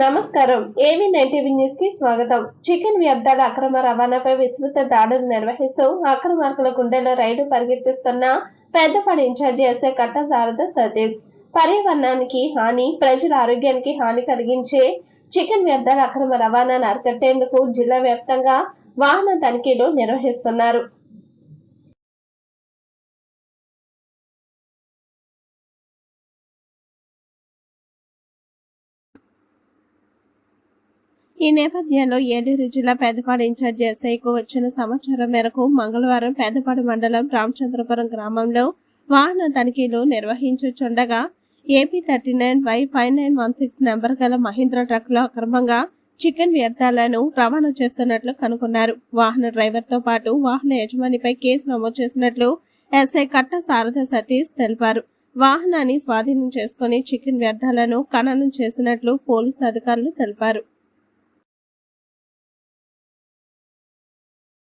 నమస్కారం. ఏవీ9 TV news కి స్వాగతం. చికెన్ వ్యర్థాల అక్రమ రవాణాపై విస్తృత దాడులు నిర్వహిస్తూ అక్రమార్కుల గుండెల్లో రైలు పరిగెత్తిస్తున్న పెద్దపాడు ఇన్ఛార్జి ఎస్ఐ కట్ట శారద సతీష్. పర్యావరణానికి హాని, ప్రజల ఆరోగ్యానికి హాని కలిగించే చికెన్ వ్యర్థాల అక్రమ రవాణాను అరికట్టేందుకు జిల్లా వ్యాప్తంగా వాహన తనిఖీలు నిర్వహిస్తున్నారు. ఈ నేపథ్యంలో ఏలూరు జిల్లా పెద్దపాడు ఇన్ఛార్జి ఎస్ఐకు వచ్చిన సమాచారం మేరకు మంగళవారం పెద్దపాడు మండలం రామచంద్రపురం గ్రామంలో వాహన తనిఖీలు నిర్వహించుచుండగా AP39Y5916 నెంబర్ గల మహీంద్రా ట్రక్ లో అక్రమంగా చికెన్ వ్యర్థాలను రవాణా చేస్తున్నట్లు కనుగొన్నారు. వాహన డ్రైవర్ తో పాటు వాహన యజమానిపై కేసు నమోదు చేసినట్లు ఎస్ఐ కట్ట శారద సతీష్ తెలిపారు. వాహనాన్ని స్వాధీనం చేసుకుని చికెన్ వ్యర్థాలను ఖననం చేసినట్లు పోలీసు అధికారులు తెలిపారు.